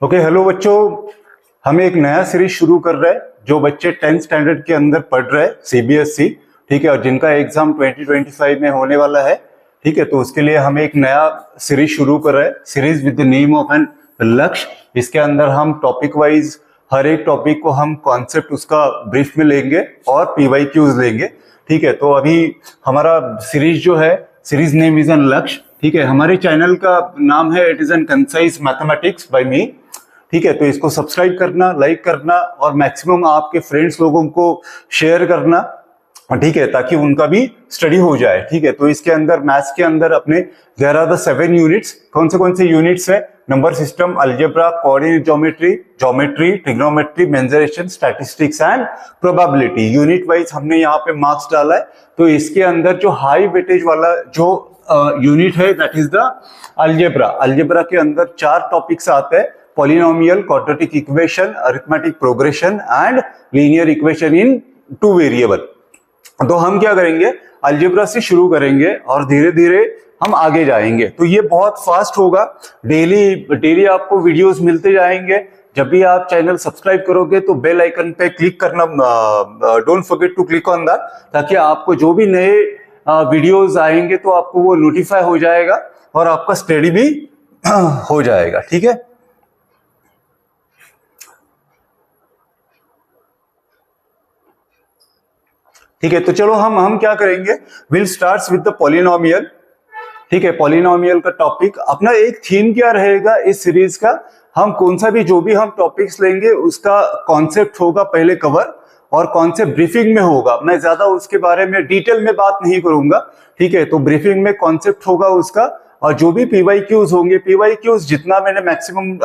Okay hello बच्चों, हम एक नया सीरीज शुरू कर रहे हैं जो बच्चे 10th स्टैंडर्ड के अंदर पढ़ रहे हैं सीबीएसई। ठीक है, और जिनका एग्जाम 2025 में होने वाला है। ठीक है, तो उसके लिए हम एक नया सीरीज शुरू कर रहे हैं, series with the name of an Lakshya. इसके अंदर हम टॉपिक वाइज हर एक टॉपिक को हम कॉन्सेप्ट उसका ब्रीफ में लेंगे और पीवाईक्यूज लेंगे। ठीक है, तो अभी हमारा सीरीज जो है, सीरीज नेम इज एन लक्ष्य। ठीक है, हमारे चैनल का नाम है it is a concise mathematics by me. ठीक है, तो इसको सब्सक्राइब करना, लाइक करना और मैक्सिमम आपके फ्रेंड्स लोगों को शेयर करना। ठीक है, ताकि उनका भी स्टडी हो जाए। ठीक है, तो इसके अंदर मैथ्स के अंदर अपने देयर आर द 7 यूनिट्स। कौन से यूनिट्स है? Number system, algebra, coordinate geometry, trigonometry, mensuration, statistics and probability. Unit wise हमने यहाँ पे मार्क्स डाला है। तो इसके अंदर जो हाई वेटेज वाला जो यूनिट है that is the algebra. Algebra के अंदर 4 टॉपिक्स आते हैं: polynomial, quadratic equation, arithmetic progression and linear equation in 2 variable. तो हम क्या करेंगे, अलजेब्रा से शुरू करेंगे और धीरे धीरे हम आगे जाएंगे। तो ये बहुत फास्ट होगा। डेली आपको वीडियोस मिलते जाएंगे। जब भी आप चैनल सब्सक्राइब करोगे तो बेल आइकन पे क्लिक करना, don't forget to click on that, ताकि आपको जो भी नए वीडियोस आएंगे तो आपको वो नोटिफाई हो जाएगा और आपका स्टडी भी हो जाएगा। ठीक है, ठीक है, तो चलो हम क्या करेंगे, will start with the polynomial. ठीक है, पॉलिनोमियल का टॉपिक अपना एक थीम क्या रहेगा इस सीरीज का, हम कौन सा भी जो भी हम टॉपिक्स लेंगे उसका कॉन्सेप्ट होगा पहले कवर, और कॉन्सेप्ट ब्रीफिंग में होगा। मैं ज्यादा उसके बारे में डिटेल में बात नहीं करूंगा। ठीक है, तो ब्रीफिंग में कॉन्सेप्ट होगा उसका, और जो भी पीवाईक्यूज होंगे, पीवाईक्यूज जितना मैंने maximum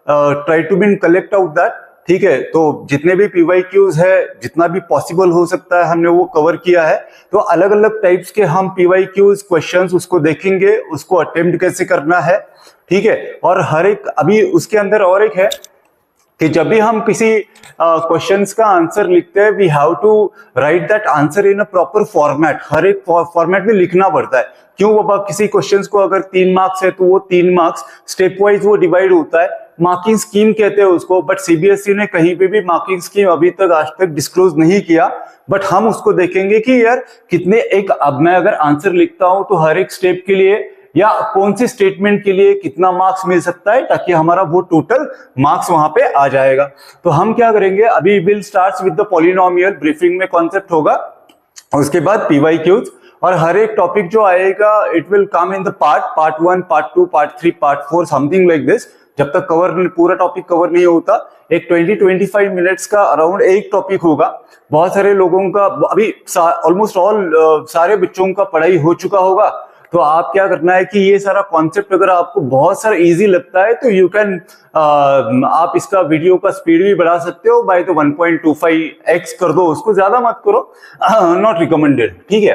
try to been collect out that. ठीक है, तो जितने भी पीवाईक्यूज है, जितना भी पॉसिबल हो सकता है हमने वो कवर किया है। तो अलग अलग टाइप्स के हम पीवाईक्यूज क्वेश्चंस उसको देखेंगे, उसको अटेम्प्ट कैसे करना है। ठीक है, और हर एक अभी उसके अंदर और एक है कि जब भी हम किसी क्वेश्चंस का आंसर लिखते हैं, we have to write that answer in a proper format. हर एक फॉर्मेट में लिखना पड़ता है। क्यों बाबा, किसी क्वेश्चंस को अगर 3 मार्क्स है तो वो 3 मार्क्स स्टेप वाइज वो डिवाइड होता है। मार्किंग स्कीम कहते हैं उसको, बट सीबीएसई ने कहीं पे भी मार्किंग स्कीम अभी तक आज तक डिस्क्लोज नहीं किया। बट हम उसको देखेंगे कि यार कितने, एक अब मैं अगर आंसर लिखता हूं तो हर एक स्टेप के लिए या कौन से स्टेटमेंट के लिए कितना मार्क्स मिल सकता है, ताकि हमारा वो टोटल मार्क्स वहां पे आ जाएगा। तो हम क्या करेंगे, अभी will start with the polynomial, briefing में कॉन्सेप्ट होगा, उसके बाद पीवाईक्यूज, और हर एक टॉपिक जो आएगा it will come in the part 1, part 2, part 3, part 4, something like this. जब तक पूरा टॉपिक कवर नहीं होता, एक 20-25 मिनट्स का अराउंड एक टॉपिक होगा। बहुत सारे लोगों का अभी ऑलमोस्ट ऑल सारे बच्चों का पढ़ाई हो चुका होगा। तो आप क्या करना है कि ये सारा कॉन्सेप्ट अगर आपको बहुत सारा इजी लगता है तो यू कैन आप इसका वीडियो का स्पीड भी बढ़ा सकते हो बाय तो 1.25x कर दो, उसको ज्यादा मत करो, नॉट रिकमेंडेड। ठीक है,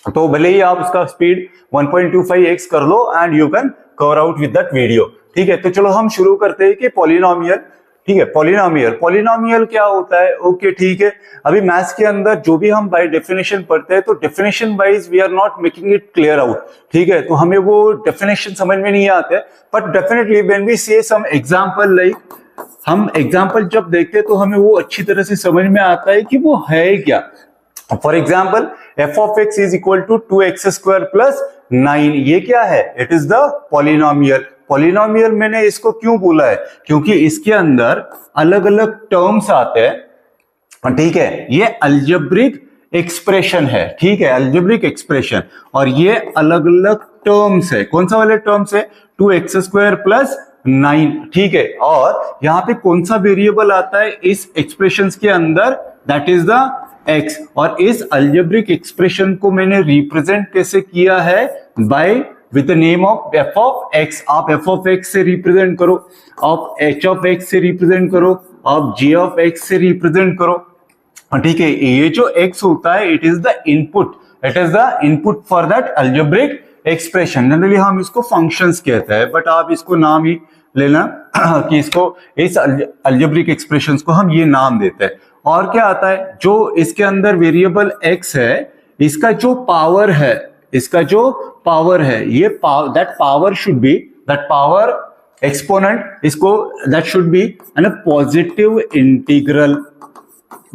तो भले ही आप उसका स्पीड 1.25x कर लो and you can cover out with that video. ठीक है, तो चलो हम शुरू करते हैं कि पॉलिनोमियल। ठीक है, पॉलिनोमियल क्या होता है? ओके, ठीक है, अभी मैथ्स के अंदर जो भी हम बाय डेफिनेशन पढ़ते हैं तो definition wise we are not making it clear out. ठीक है, तो हमें वो डेफिनेशन समझ में नहीं आते, बट डेफिनेटली व्हेन वी से सम एग्जांपल, लाइक हम एग्जांपल जब देखते हैं तो हमें वो अच्छी तरह से समझ में आता है कि वो है क्या। For example, F of x is equal to 2x² plus 9, ये क्या है? It is the polynomial. Polynomial मैंने इसको क्यों बोला है? क्योंकि इसके अंदर अलग अलग टर्म्स आते हैं। ठीक है, ये अलजेब्रिक एक्सप्रेशन है। ठीक है, अलजेब्रिक एक्सप्रेशन, और ये अलग अलग टर्म्स है। कौन सा वाले टर्म्स है? 2x² plus 9। ठीक है, और यहाँ पे कौन सा वेरिएबल आता है इस एक्सप्रेशन के अंदर? That is the x। और इस अलजेब्रिक एक्सप्रेशन को मैंने रिप्रेजेंट कैसे किया है? By with the name of f of x। आप f ऑफ x से रिप्रेजेंट करो, आप h ऑफ x से रिप्रेजेंट करो, आप g ऑफ x से रिप्रेजेंट करो। ठीक है, ये जो x होता है it is the input, it is the input for that algebraic expression. Generally हम इसको फंक्शंस कहते हैं, बट आप इसको नाम ही लेना कि इसको, इस अलजेब्रिक एक्सप्रेशंस को हम ये नाम देते हैं। और क्या आता है, जो इसके अंदर वेरिएबल x है, इसका जो पावर है, ये that power should be, that power exponent इसको that should be an positive integral,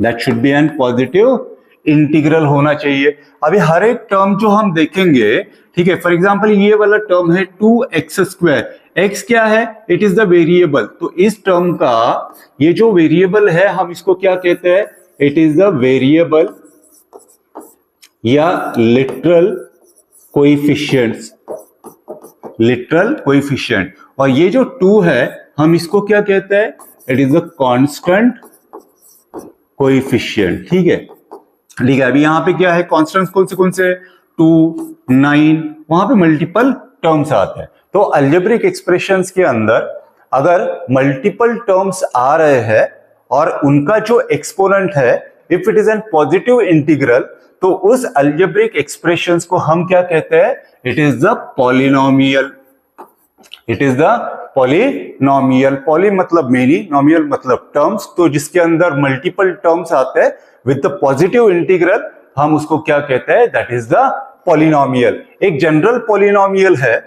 that should be an positive integral होना चाहिए। अभी हर एक टर्म जो हम देखेंगे, ठीक है, फॉर एग्जांपल ये वाला टर्म है 2x², x क्या है, इट इज द वेरिएबल, तो इस टर्म का ये जो वेरिएबल है हम इसको क्या कहते हैं, इट इज द वेरिएबल या लिटरल कोएफिशिएंट्स, लिटरल कोएफिशिएंट। और ये जो 2 है हम इसको क्या कहते हैं, it is the constant coefficient. ठीक है, ठीक है। अभी यहां पे क्या है, कांस्टेंट्स कौन से 2, 9, वहां पे मल्टीपल टर्म्स आते हैं। तो अलजेब्रिक एक्सप्रेशंस के अंदर अगर मल्टीपल टर्म्स आ रहे हैं और उनका जो एक्सपोनेंट है if it is N positive integral, तो उस अलजेब्रिक एक्सप्रेशंस को हम क्या कहते हैं, it is the polynomial, it is the polynomial. Poly मतलब मेनी, नोमियल मतलब टर्म्स, तो जिसके अंदर मल्टीपल टर्म्स आते हैं विद द पॉजिटिव इंटीग्रल हम उसको क्या कहते हैं, दैट इज द पॉलिनोमियल। एक जनरल पॉलिनोमियल है,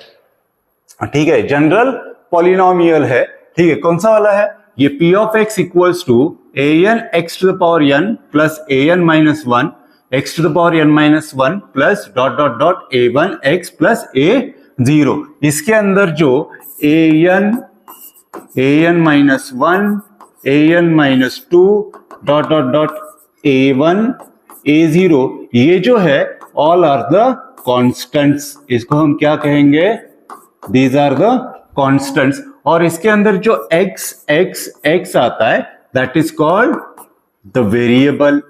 ठीक है, जनरल पॉलिनोमियल है, ठीक है, कौन सा वाला है, ये p of x equals to an x to the power n plus an minus 1 x to the power n minus 1 plus dot dot dot a1 x plus a0। इसके अंदर जो an minus 1 an minus 2 dot dot dot a1 a0, ये जो है all are the constants, इसको हम क्या कहेंगे, दीज आर द कॉन्स्टेंट्स। और इसके अंदर जो x x x आता है that is called the variable.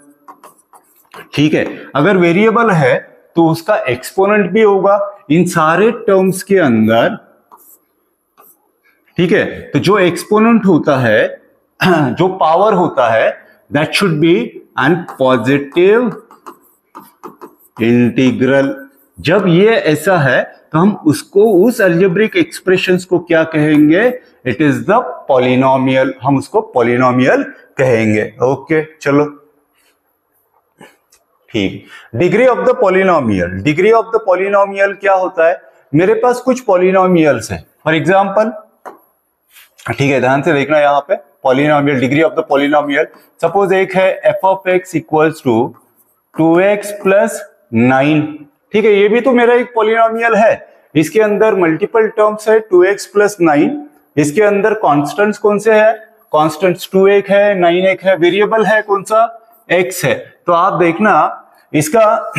ठीक है, अगर वेरिएबल है तो उसका एक्सपोनेंट भी होगा इन सारे टर्म्स के अंदर। ठीक है, तो जो एक्सपोनेंट होता है, जो पावर होता है, that should be an positive integral. जब ये ऐसा है तो हम उसको, उस अलजेब्रिक एक्सप्रेशंस को क्या कहेंगे, इट इज द पॉलिनोमियल, हम उसको पॉलिनोमियल कहेंगे। ओके, चलो ठीक। Degree of the polynomial, degree of the polynomial क्या होता है, मेरे पास कुछ पॉलिनोमियल्स हैं, फॉर एग्जांपल, ठीक है, ध्यान से देखना यहाँ पे, polynomial, degree of the polynomial. Suppose एक है f of x equals to 2x plus 9, ठीक है, ये भी तो मेरा एक पॉलिनोमियल है, इसके अंदर मल्टीपल टर्म्स है 2x प्लस 9, इसके अंदर कॉन्स्टेंट्स कौन से है, कॉन्स्टेंट्स 2 एक है, 9 एक है, वेरिएबल है कौन सा, x है। तो आप देखना इसका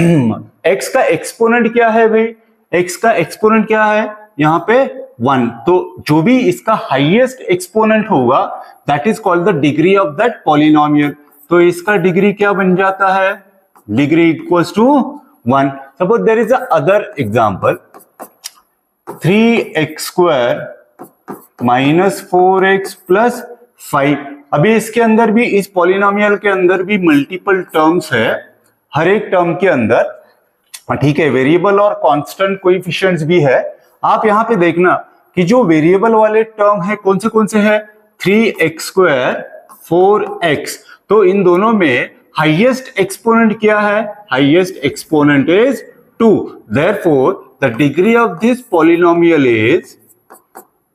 x का एक्सपोनेंट क्या है भाई, x का एक्सपोनेंट क्या है यहाँ पे 1, तो जो भी इसका हाईएस्ट एक्सपोनेंट होगा that is called the degree of that polynomial. तो इसका डिग्री क्या बन जाता है, degree equals to 1। Suppose there is a other example, 3x² minus 4x plus 5। अभी इसके अंदर भी, इस पॉलिनोमियल के अंदर भी मल्टीपल टर्म्स है, हर एक टर्म के अंदर, ठीक है, वेरिएबल और कांस्टेंट कोएफिशिएंट्स भी है। आप यहाँ पे देखना कि जो वेरिएबल वाले टर्म है कौन से है, 3x², 4x, तो इन दोनों में हाईएस्ट एक्सपोनेंट क्या है, highest exponent is 2, therefore the degree of this polynomial is,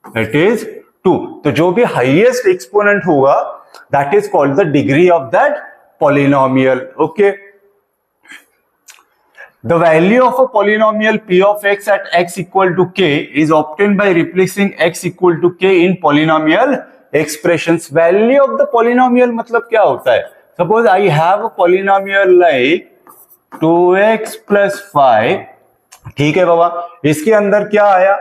it is 2। तो जो भी हाईएस्ट एक्सपोनेंट होगा that is called the degree of that polynomial। okay, the value of a polynomial p of x at x equal to k is obtained by replacing x equal to k in polynomial expressions। value of the polynomial मतलब क्या होता है, suppose I have a polynomial like 2x plus 5, ठीक है बाबा, इसके अंदर क्या आया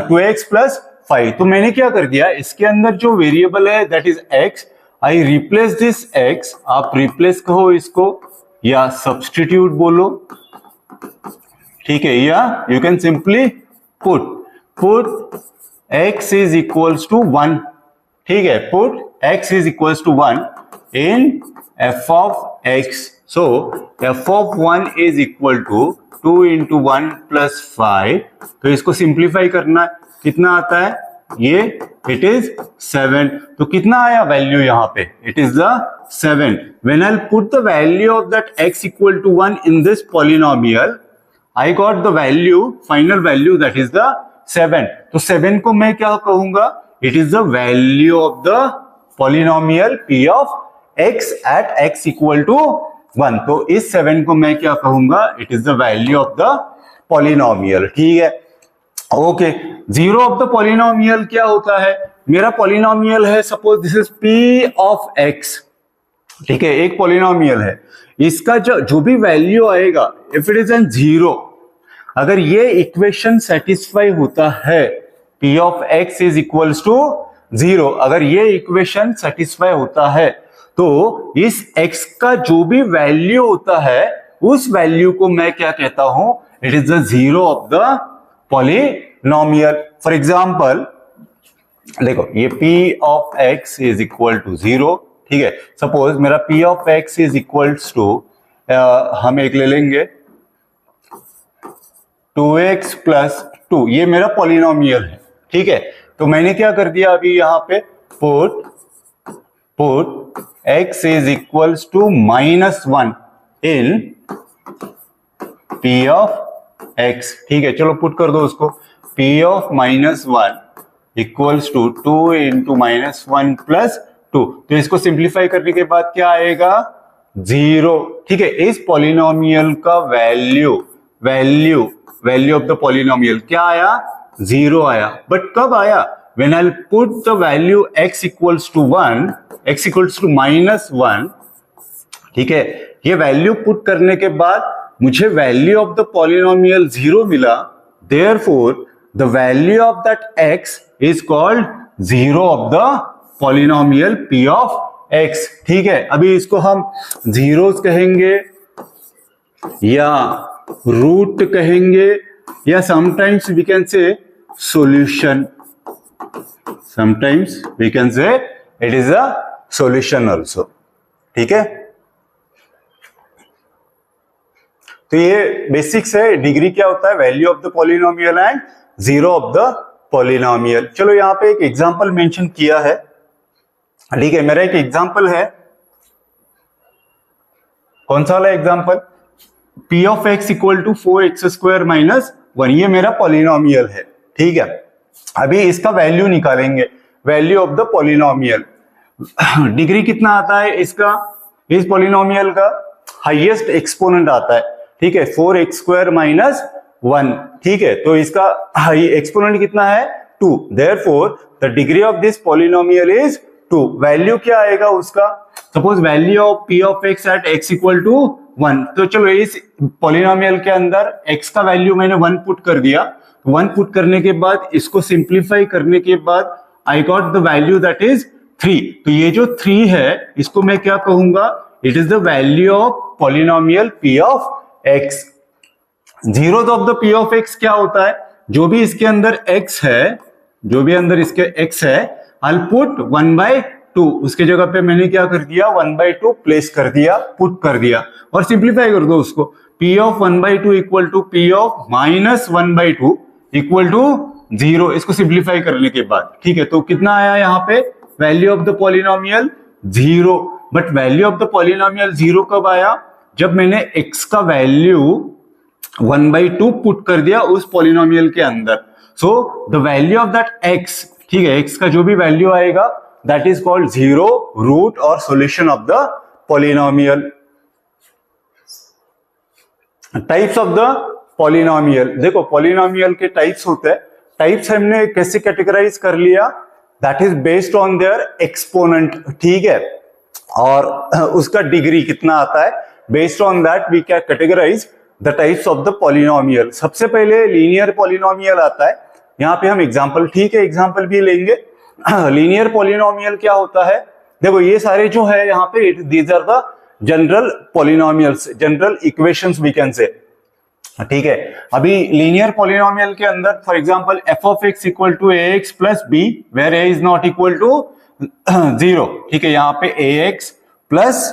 2x plus 5, तो मैंने क्या कर दिया, इसके अंदर जो वेरिएबल है that is x, I replace this x, आप रिप्लेस कहो इसको या सब्स्टिट्यूट बोलो, ठीक है, या you can simply put x is equals to 1, ठीक है, put x is equals to 1 in f of x। So f of 1 is equal to 2 into 1 plus 5। तो इसको सिंप्लीफाई करना है, कितना आता है ये, इट इज 7। तो कितना आया वैल्यू यहाँ पे, it is the 7। When I'll put the value of that x equal to 1 in this polynomial, I got the value, final value, that is the 7, तो 7 को मैं क्या कहूंगा, it is the value of the polynomial p of x at x equal to 1। तो इस 7 को मैं क्या कहूंगा, it is the value of the polynomial. ठीक है, okay. Zero of the polynomial क्या होता है, मेरा पॉलिनोमियल है, suppose this is p of x, ठीक है, एक पॉलिनोमियल है, इसका जो भी वैल्यू आएगा, if it is an zero, अगर ये इक्वेशन सेटिस्फाई होता है, p of x is equals to 0, अगर ये इक्वेशन सेटिस्फाई होता है, तो इस x का जो भी वैल्यू होता है, उस वैल्यू को मैं क्या कहता हूं, it is the zero of the polynomial. For example देखो, ये p of x is equal to 0, ठीक है, सपोज मेरा p of x is equals to, हम एक ले लेंगे 2x प्लस 2, ये मेरा पॉलिनोमियल है, ठीक है। तो मैंने क्या कर दिया अभी यहां पे, put x is equals to -1 in p of x, ठीक है, चलो पुट कर दो उसको, p of -1 equals to 2 into -1 plus 2, तो इसको सिंप्लीफाई करने के बाद क्या आएगा, 0, ठीक है। इस पॉलिनोमियल का वैल्यू ऑफ द पॉलिनोमियल क्या आया, 0 आया। बट कब आया, when I put the value x equals to 1, x equals to -1, ठीक है, ये वैल्यू पुट करने के बाद मुझे वैल्यू ऑफ द पॉलिनोमियल 0 मिला, therefore the value of that x is called zero of the polynomial p of x, ठीक है। अभी इसको हम जीरोस कहेंगे या रूट कहेंगे, या sometimes we can say solution, sometimes we can say it is a solution also, ठीक है। तो ये बेसिक्स है, डिग्री क्या होता है, value of the polynomial and zero of the polynomial. चलो यहां पे एक एग्जांपल मेंशन किया है, ठीक है, मेरा एक एग्जांपल है, कौन सा वाला example, p of x equal to 4x square minus 1, ये मेरा पॉलिनोमियल है, ठीक है। अभी इसका वैल्यू निकालेंगे, value of the polynomial, degree कितना आता है इसका, इस पॉलिनोमियल का हाईएस्ट एक्सपोनेंट आता है, ठीक है, 4x स्क्वायर माइनस 1, ठीक है, तो इसका हाई एक्सपोनेंट कितना है, 2, therefore the degree of this polynomial is 2। Value क्या आएगा उसका, suppose value of p of x at x equal to 1, तो चलो इस पॉलिनोमियल के अंदर x का वैल्यू मैंने 1 पुट कर दिया, 1 पुट करने के बाद इसको सिंप्लीफाई करने के बाद I got the value that is 3, तो ये जो 3 है इसको मैं क्या कहूंगा, it is the value of polynomial p of x। Zero of the p of x क्या होता है, जो भी इसके अंदर x है, जो भी अंदर इसके x है, I'll put 1/2, उसके जगह पे मैंने क्या कर दिया, 1/2 प्लेस कर दिया, पुट कर दिया, और सिंप्लीफाई कर दो उसको, p of 1/2 equal to p of -1/2 equal to 0, इसको सिंप्लीफाई करने के बाद, ठीक है। तो कितना आया यहाँ पे, value of the polynomial 0, but value of the polynomial 0 कब आया, जब मैंने x का वैल्यू 1/2 पुट कर दिया उस पॉलिनोमियल के अंदर। So the value of that x, ठीक है, x का जो भी वैल्यू आएगा that is called zero, root और solution of the polynomial. Types of the polynomial, देखो पॉलिनोमियल के टाइप्स होते हैं, टाइप्स हमने कैसे कैटेगराइज कर लिया, that is based on their exponent, ठीक है, और उसका डिग्री कितना आता है, based on that we can categorise the types of the polynomial. सबसे पहले लीनियर पॉलिनोमियल आता है, यहाँ पे हम एग्जांपल, ठीक है, एग्जांपल भी लेंगे। लीनियर पॉलिनोमियल क्या होता है, देखो ये सारे जो है यहाँ पे, these are the general polynomials, general equations we can say, ठीक है। अभी लीनियर पॉलिनोमियल के अंदर for example f of x equal to ax plus b, where a is not equal to 0, ठीक है, यहाँ पे ax प्लस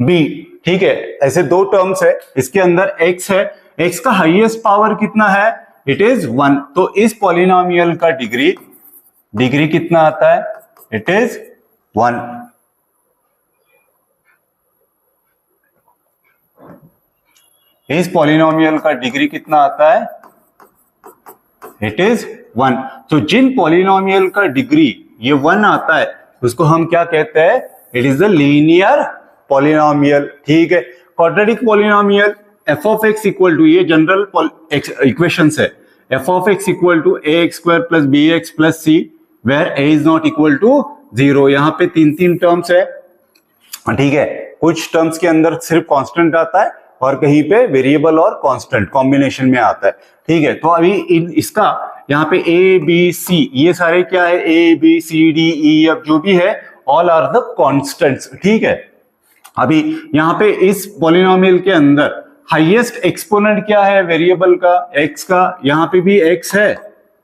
b, ठीक है, ऐसे दो टर्म्स है, इसके अंदर x है, x का हाईएस्ट पावर कितना है, इट इज 1, तो इस पॉलिनोमियल का डिग्री कितना आता है, इट इज 1। इस पॉलिनोमियल का डिग्री कितना आता है? It is 1। तो जिन पॉलिनोमियल का डिग्री ये 1 आता है उसको हम क्या कहते हैं? It is the linear polynomial. ठीक है। Quadratic polynomial F of x equal to, ये जनरल इक्वेशन है, F of x equal to A x square plus B x plus C where A is not equal to 0। यहाँ पे तीन terms है। ठीक है। कुछ टर्म्स के अंदर सिर्फ कांस्टेंट आता है और कहीं पे वेरिएबल और कांस्टेंट कॉम्बिनेशन में आता है। ठीक है। तो अभी इसका यहाँ पे ए बी सी ये सारे क्या है? A B C D E F जो भी है ऑल आर द कांस्टेंट्स। ठीक है। अभी यहाँ पे इस पॉलिनोमियल के अंदर हाईएस्ट एक्सपोनेंट क्या है वेरिएबल का? एक्स का। यहाँ पे भी एक्स है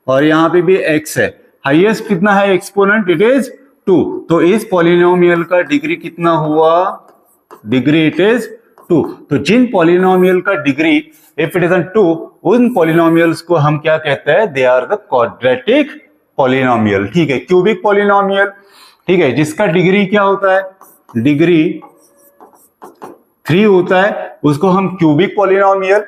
और यहाँ पे भी एक्स है। हाईएस्ट कितना है एक्सपोनेंट? It is 2। तो इस पॉलिनोमियल का डिग्री कितना हुआ? Degree it is 2। तो जिन पॉलिनोमियल का डिग्री इफ इट इज 2, उन पॉलिनोमियल्स को हम क्या कहते हैं? They are the quadratic polynomial. ठीक है। क्यूबिक पॉलिनोमियल, ठीक है, जिसका डिग्री क्या होता है? डिग्री 3 होता है, उसको हम cubic polynomial.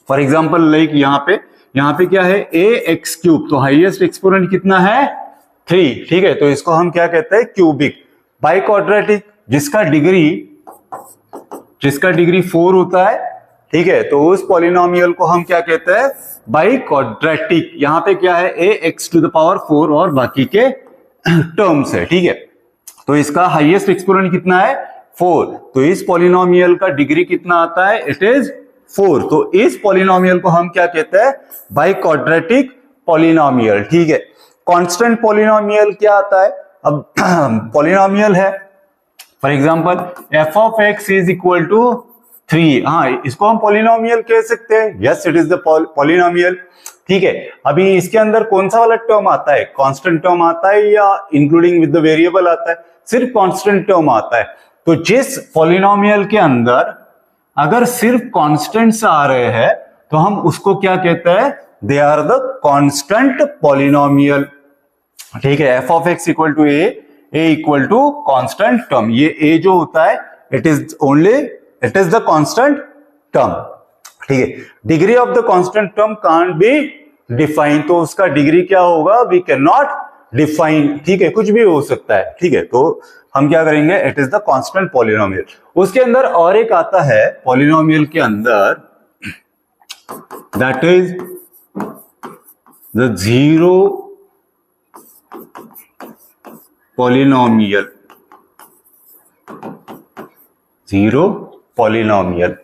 For example like यहाँ पे क्या है? ए एक्स क्यूब। तो हाईएस्ट एक्सपोनेंट कितना है? 3। ठीक है। तो इसको हम क्या कहते हैं? क्यूबिक। बाई क्वाड्रेटिक जिसका डिग्री 4 होता है। ठीक है। तो उस पॉलिनोमियल को हम क्या कहते हैं? By quadratic. यहाँ पे क्या है? ए एक्स टू द पावर 4 और बाकी के टर्म्स है। ठीक है। तो इसका हाईएस्ट एक्सपोनेंट कितना है? 4। तो इस पॉलिनोमियल का डिग्री कितना आता है? It is 4। तो इस पॉलिनोमियल को हम क्या कहते हैं? By quadratic polynomial. ठीक है। कांस्टेंट पॉलिनोमियल क्या आता है? अब पॉलिनोमियल है for example f of x is equal to 3। हाँ, इसको हम पॉलिनोमियल कह सकते हैं। Yes, it is the polynomial. ठीक है। अभी इसके अंदर कौन सा वाला टर्म आता है? कांस्टेंट टर्म आता है या इंक्लूडिंग विद द वेरिएबल आता है? सिर्फ कांस्टेंट टर्म आता है। तो जिस पॉलिनोमियल के अंदर अगर सिर्फ कांस्टेंट्स आ रहे हैं तो हम उसको क्या कहते हैं? They are the constant polynomial. ठीक है। F of x equal to a equal to constant term. ये ए जो होता है it is the constant term. ठीक है। Degree of the constant term can't be define. तो उसका डिग्री क्या होगा? We can not define. ठीक है। कुछ भी हो सकता है। ठीक है। तो हम क्या करेंगे? It is the constant polynomial. उसके अंदर और एक आता है पॉलिनोमियल के अंदर, that is the zero polynomial. Zero polynomial.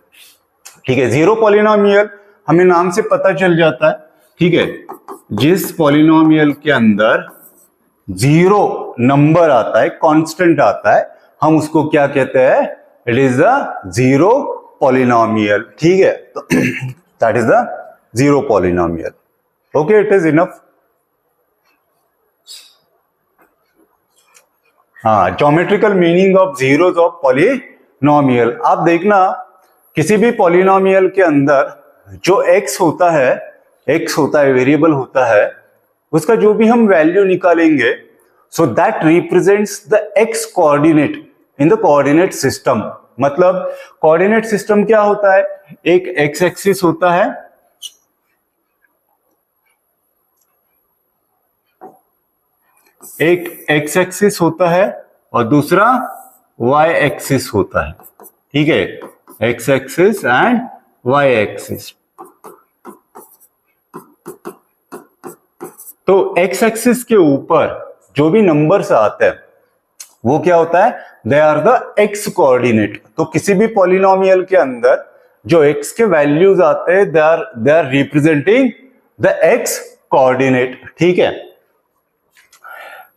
ठीक है। जीरो पॉलिनोमियल हमें नाम से पता चल जाता है। ठीक है। जिस पॉलिनोमियल के अंदर जीरो नंबर आता है, कांस्टेंट आता है, हम उसको क्या कहते हैं? It is the zero polynomial. ठीक है। तो that is the zero polynomial. Okay, it is enough. हाँ, geometrical meaning of zeros of polynomial. आप देखना किसी भी पॉलिनोमियल के अंदर जो x होता है वेरिएबल होता है, उसका जो भी हम वैल्यू निकालेंगे, so that represents the x coordinate in the coordinate system. मतलब कोऑर्डिनेट सिस्टम क्या होता है? एक x एक्सिस होता है, एक x एक्सिस होता है और दूसरा y एक्सिस होता है। ठीक है। x axis and y axis. तो x एक्सिस के ऊपर जो भी नंबर्स आते हैं वो क्या होता है? They are the x coordinate. तो किसी भी पॉलिनोमियल के अंदर जो x के वैल्यूज आते हैं they are representing the x coordinate. ठीक है।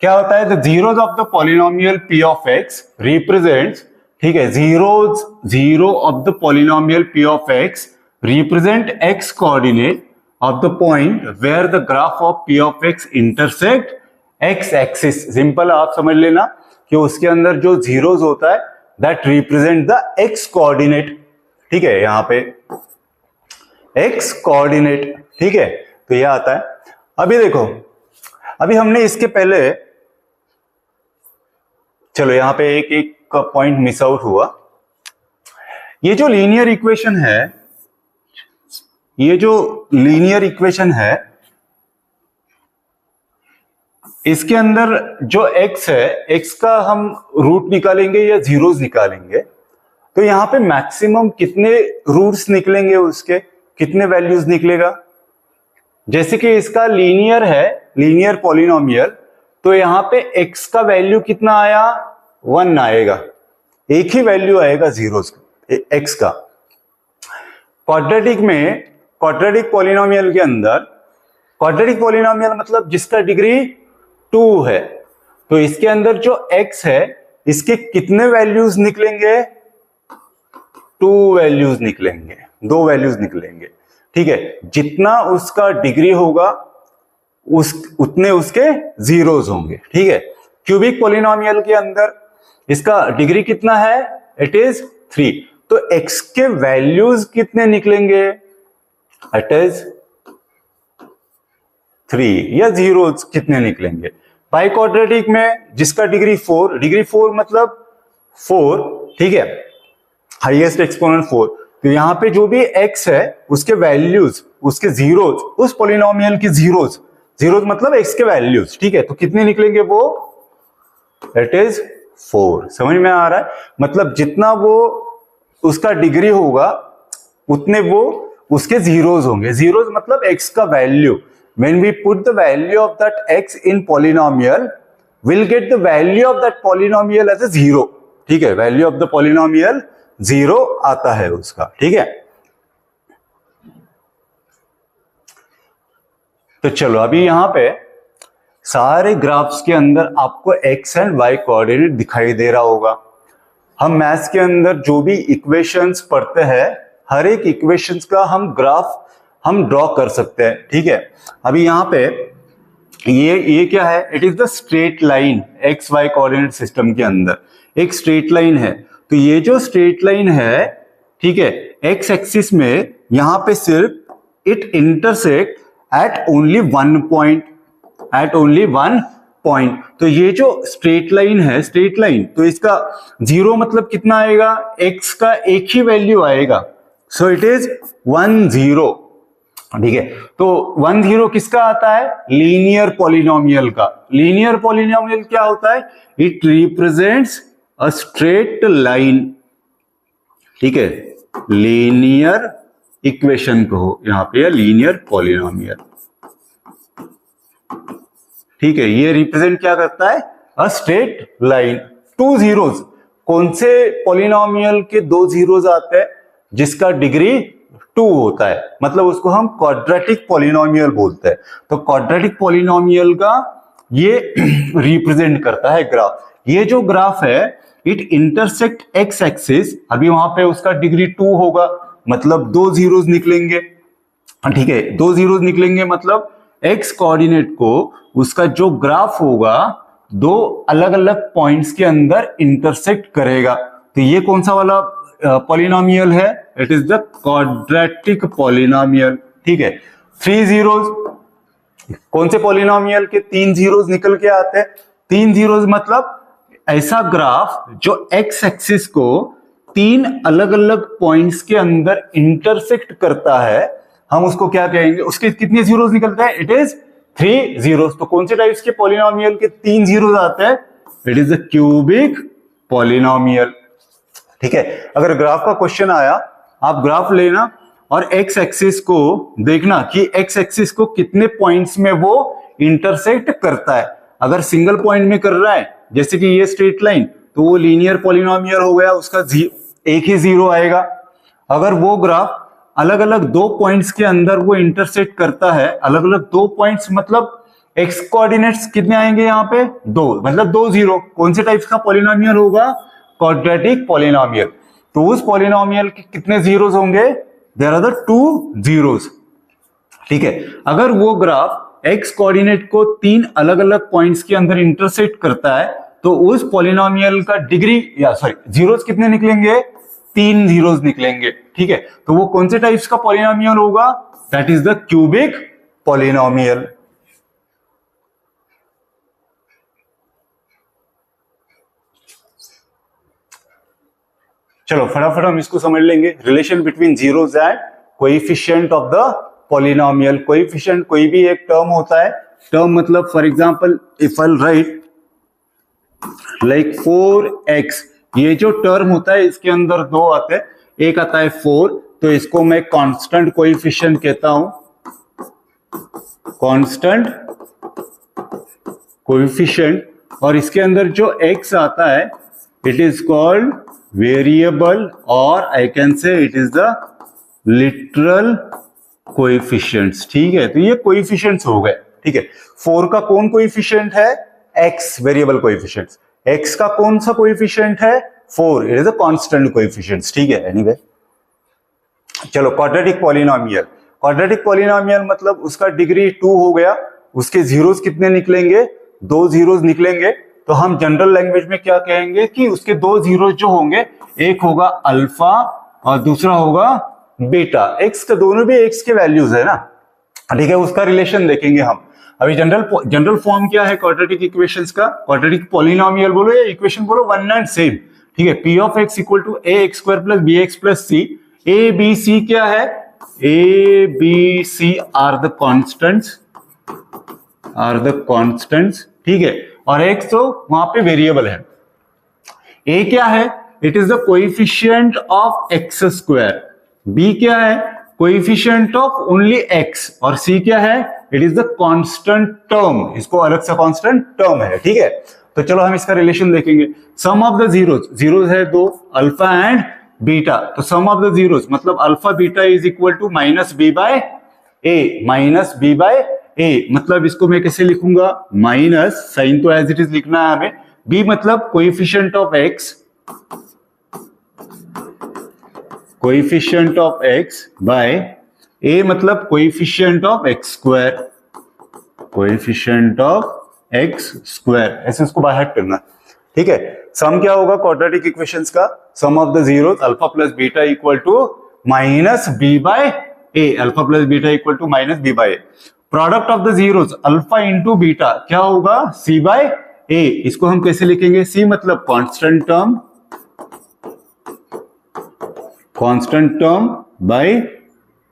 क्या होता है? The zeros of the polynomial p of x represents, ठीक है, zero of the polynomial p of x represent x coordinate of the point where the graph of p of x intersect x axis. Simple आप समझ लेना कि उसके अंदर जो zeros होता है that represent the x coordinate. ठीक है। यहां पे x कोऑर्डिनेट। ठीक है। तो यह आता है। अभी देखो, अभी हमने इसके पहले, चलो यहां पे एक पॉइंट मिस आउट हुआ। ये जो लीनियर इक्वेशन है ये जो लीनियर इक्वेशन है इसके अंदर जो x है, x का हम रूट निकालेंगे या जीरोस निकालेंगे, तो यहां पे मैक्सिमम कितने रूट्स निकलेंगे, उसके कितने वैल्यूज निकलेगा। जैसे कि इसका लीनियर है, लीनियर पॉलिनोमियल, तो यहां पे x का वैल्यू कितना आया, 1 आएगा, एक ही वैल्यू आएगा जीरोस x का। क्वाड्रेटिक में, क्वाड्रेटिक पॉलिनोमियल के अंदर, क्वाड्रेटिक पॉलिनोमियल मतलब जिसका डिग्री 2 है, तो इसके अंदर जो x है इसके कितने वैल्यूज निकलेंगे, 2 वैल्यूज निकलेंगे, 2 वैल्यूज निकलेंगे। ठीक है, जितना उसका डिग्री होगा उतने उसके जीरोस होंगे। ठीक है, क्यूबिक पॉलिनोमियल के अंदर इसका डिग्री कितना है, इट इज 3, तो x के वैल्यूज कितने निकलेंगे, इट इज 3, या जीरोस कितने निकलेंगे। बाई क्वाड्रेटिक में जिसका डिग्री 4, डिग्री 4 मतलब 4, ठीक है, हाईएस्ट एक्सपोनेंट 4, तो यहां पे जो भी x है उसके वैल्यूज, उसके जीरोस, उस पॉलिनोमियल की जीरोस, जीरोस मतलब x के वैल्यूज, ठीक है, तो कितने निकलेंगे वो, इट इज 4। समझ में आ रहा है, मतलब जितना वो उसका डिग्री होगा उतने वो उसके जीरोस होंगे। जीरोस मतलब x का value, when we put the value of that x in polynomial, we'll get the value of that polynomial as a 0। ठीक है, वैल्यू ऑफ द पॉलिनोमियल 0 आता है उसका। ठीक है, तो चलो अभी यहां पे सारे ग्राफ्स के अंदर आपको x एंड y कोऑर्डिनेट दिखाई दे रहा होगा। हम मैथ्स के अंदर जो भी इक्वेशंस पढ़ते हैं, हर एक इक्वेशंस का हम ग्राफ हम ड्रॉ कर सकते हैं। ठीक है, अभी यहां पे ये क्या है, it is the straight line, x y coordinate system के अंदर एक स्ट्रेट लाइन है। तो ये जो स्ट्रेट लाइन है, ठीक है, एक्स एक्सिस में यहां पे सिर्फ it intersect at only 1 point, at only 1 point. तो ये जो स्ट्रेट लाइन है, स्ट्रेट लाइन, तो इसका 0 मतलब कितना आएगा, एक्स का एक ही वैल्यू आएगा, सो इट इज 1 0। ठीक है, तो 1 0 किसका आता है, लीनियर पॉलिनोमियल का। लीनियर पॉलिनोमियल क्या होता है, it represents a straight line. ठीक है, लीनियर इक्वेशन कहो यहां पे, लीनियर पॉलिनोमियल। ठीक है, ये रिप्रेजेंट क्या करता है, अ स्ट्रेट लाइन। 2 जीरोस, कौन से पॉलिनोमियल के 2 जीरोस आते हैं, जिसका डिग्री 2 होता है, मतलब उसको हम क्वाड्रेटिक पॉलिनोमियल बोलते हैं। तो क्वाड्रेटिक पॉलिनोमियल का ये रिप्रेजेंट करता है ग्राफ। ये जो ग्राफ है इट इंटरसेक्ट एक्स एक्सिस, अभी वहां पे उसका डिग्री 2 होगा, मतलब 2 जीरोस निकलेंगे। ठीक है, 2 जीरोस निकलेंगे मतलब एक्स कोऑर्डिनेट को उसका जो ग्राफ होगा 2 अलग अलग पॉइंट्स के अंदर इंटरसेक्ट करेगा। तो ये कौन सा वाला पॉलिनोमियल है, it is the quadratic polynomial. ठीक है, 3 जीरोस, कौन से पॉलिनोमियल के 3 जीरोस निकल के आते हैं, 3 जीरोस मतलब ऐसा ग्राफ जो एक्स एक्सिस को 3 अलग अलग पॉइंट्स के अंदर इंटरसेक्ट करता है, हम उसको क्या कहेंगे, उसके कितने जीरोस निकलते हैं, इट इज 3 जीरोस। तो कौन से टाइप्स के पॉलिनोमियल के 3 जीरोस आते हैं, it is the cubic polynomial. ठीक है, अगर ग्राफ का क्वेश्चन आया, आप ग्राफ लेना और एक्स एक्सिस को देखना कि एक्स एक्सिस को कितने पॉइंट्स में वो इंटरसेक्ट करता है। अगर सिंगल पॉइंट में कर रहा है, जैसे कि ये स्ट्रेट लाइन, तो वो लीनियर पॉलिनोमियल हो गया, उसका एक ही 0 आएगा। अगर वो ग्राफ अलग अलग 2 पॉइंट्स के अंदर वो इंटरसेक्ट करता है, अलग अलग 2 पॉइंट्स मतलब एक्स कोऑर्डिनेट्स कितने आएंगे यहाँ पे, 2, मतलब 2 0, कौन से टाइप्स का पॉलिनोमियल होगा, क्वाड्रेटिक पॉलिनोमियल। तो उस पॉलिनोमियल के कितने जीरोस होंगे, देयर आर द 2 जीरोस। ठीक है, अगर वो ग्राफ एक्स कोऑर्डिनेट को 3 अलग अलग पॉइंट्स के अंदर इंटरसेक्ट करता है, तो उस पॉलिनोमियल का डिग्री या सॉरी जीरोस कितने निकलेंगे, 3 जीरोस निकलेंगे। ठीक है, तो वो कौन से टाइप्स का पॉलिनोमियल होगा, that is the cubic polynomial. चलो फटाफट हम इसको समझ लेंगे, relation between zeros and coefficient of the polynomial. Coefficient कोई भी एक टर्म होता है, टर्म मतलब for example if I right like 4x, ये जो टर्म होता है इसके अंदर दो आते हैं, एक आता है 4, तो इसको मैं कांस्टेंट कोएफिशिएंट कहता हूं, कांस्टेंट कोएफिशिएंट। और इसके अंदर जो x आता है इट इज कॉल्ड वेरिएबल, और I can say it is the literal coefficients. ठीक है, तो ये कोएफिशिएंट्स हो गए। ठीक है, 4 का कौन कोएफिशिएंट है? x, variable coefficients. x का कौन सा कोएफिशिएंट है? 4, it is a constant coefficients. ठीक है, एनीवे चलो क्वाड्रेटिक पॉलिनोमियल। क्वाड्रेटिक पॉलिनोमियल मतलब उसका डिग्री 2 हो गया, उसके जीरोस कितने निकलेंगे? 2 जीरोस निकलेंगे। तो हम जनरल लैंग्वेज में क्या कहेंगे कि उसके 2 जीरोस जो होंगे, एक होगा अल्फा और दूसरा होगा बीटा। एक्स का दोनों भी एक्स के वैल्यूज है ना। ठीक है, उसका रिलेशन देखेंगे हम। अभी जनरल फॉर्म क्या है क्वाड्रेटिक इक्वेशंस का? क्वाड्रेटिक पॉलिनोमियल बोलो या इक्वेशन बोलो, वन एंड सेम। ठीक है, p of x equal to A x square plus B x plus c. A B c क्या है? A B c are the constants. ठीक है, और एक्स तो वहां पे वेरिएबल है। ए क्या है? It is the coefficient of X square. B क्या है? Coefficient of only X. और सी क्या है? It is the constant term, इसको अलग से कांस्टेंट टर्म है। ठीक है, तो चलो हम इसका रिलेशन देखेंगे। सम ऑफ द जीरोस है 2, अल्फा एंड बीटा। तो सम ऑफ द जीरोस मतलब alpha beta is equal to minus B by A, minus B by A. मतलब इसको मैं कैसे लिखूंगा? माइनस, साइन तो एज इट इज लिखना है हमें। बी मतलब coefficient of X, coefficient of X by A मतलब coefficient of X square, coefficient of X square. ऐसे इसको बाय हार्ट करना। ठीक है, सम क्या होगा क्वाड्रेटिक इक्वेशंस का? Sum of the zeros alpha plus beta equal to minus B by A, alpha plus beta equal to minus B by A. Product of the zeros alpha into beta क्या होगा? C by A. इसको हम कैसे लिखेंगे? C मतलब constant term, constant term by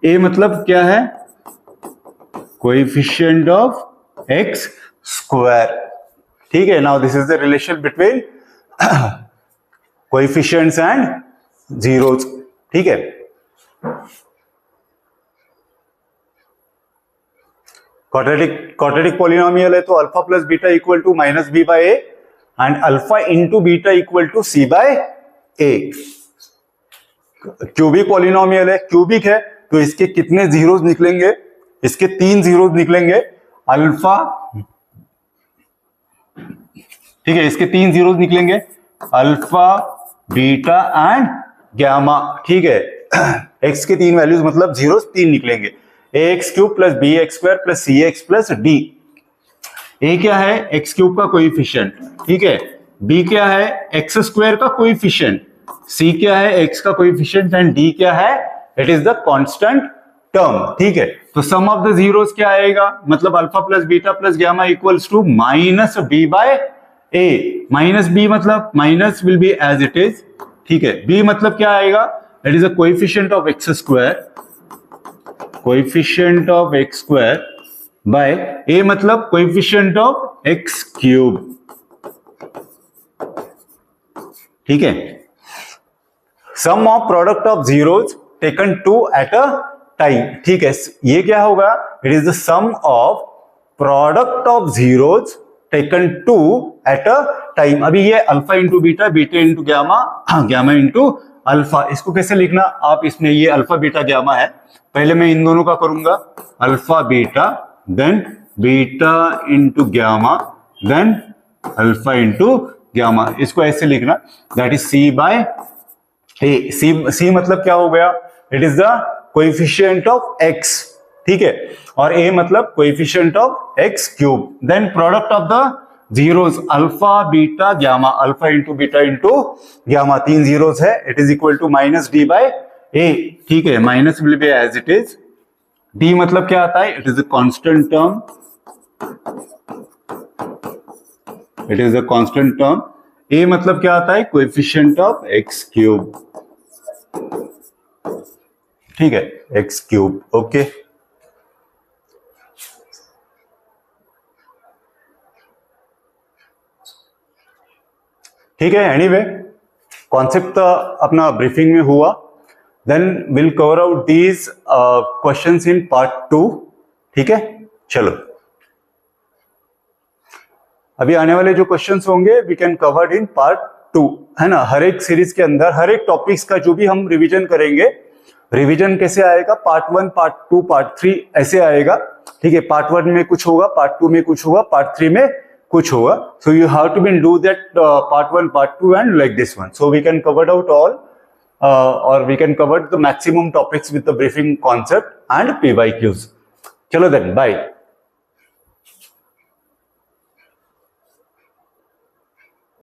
A मतलब क्या है? Coefficient of X square. ठीक है, now this is the relation between coefficients and zeros. ठीक है, क्वाड्रेटिक पॉलिनोमियल है तो alpha plus beta equal to minus B by a and alpha into beta equal to c by a. Cubic polynomial है, cubic है तो इसके कितने zeros निकलेंगे? इसके 3 जीरोस निकलेंगे। अल्फा, ठीक है, इसके 3 जीरोस निकलेंगे, अल्फा बीटा एंड गामा। ठीक है, एक्स के 3 वैल्यूज मतलब जीरोस 3 निकलेंगे। A X cube plus B X square plus C X plus D. A क्या है? एक्स क्यूब का कोएफिशिएंट। ठीक है, बी क्या है? एक्स स्क्वायर का कोएफिशिएंट। सी क्या है? एक्स का कोएफिशिएंट। एंड डी क्या है? It is the constant term. ठीक है, तो सम ऑफ द जीरोस क्या आएगा? मतलब alpha plus beta plus gamma equals to minus B by A. Minus B मतलब minus will be as it is. ठीक है, बी मतलब क्या आएगा? It is a coefficient of X square, coefficient of X square by A मतलब coefficient of X cube. ठीक है, sum of product of zeros taken two at a time. ठीक है, ये क्या होगा? It is the sum of product of zeros taken two at a time. अभी ये alpha into beta, beta into gamma, gamma into alpha. इसको कैसे लिखना आप? इसमें ये अल्फा बीटा गामा है, पहले मैं इन दोनों का करूंगा, alpha beta, then beta into gamma, then alpha into gamma. इसको ऐसे लिखना, that is C by A. C मतलब क्या हो गया? It is the coefficient of X. ठीक है, और ए मतलब coefficient of X cube. Then product of the zeros alpha beta gamma, alpha into beta into gamma, 3 zeros है, it is equal to minus D by A. ठीक है, minus will be as it is. D मतलब क्या आता है? It is a constant term, it is a constant term. A मतलब क्या आता है? Coefficient of X cube. ठीक है, एक्स क्यूब। ओके, ठीक है। एनीवे कॉन्सेप्ट अपना ब्रीफिंग में हुआ। Then will cover out these questions in part 2। ठीक है, चलो अभी आने वाले जो क्वेश्चंस होंगे we can covered in part 2, है ना। हर एक सीरीज के अंदर हर एक टॉपिक्स का जो भी हम रिवीजन करेंगे, रिवीजन कैसे आएगा, पार्ट 1, पार्ट 2, पार्ट 3 ऐसे आएगा। ठीक है, पार्ट 1 में कुछ होगा, पार्ट 2 में कुछ होगा, पार्ट 3 में कुछ होगा। So you have to be do that part 1, part 2 and like this one. So we can cover out all or we can cover the maximum topics with the briefing concept and PYQs. चलो then, bye.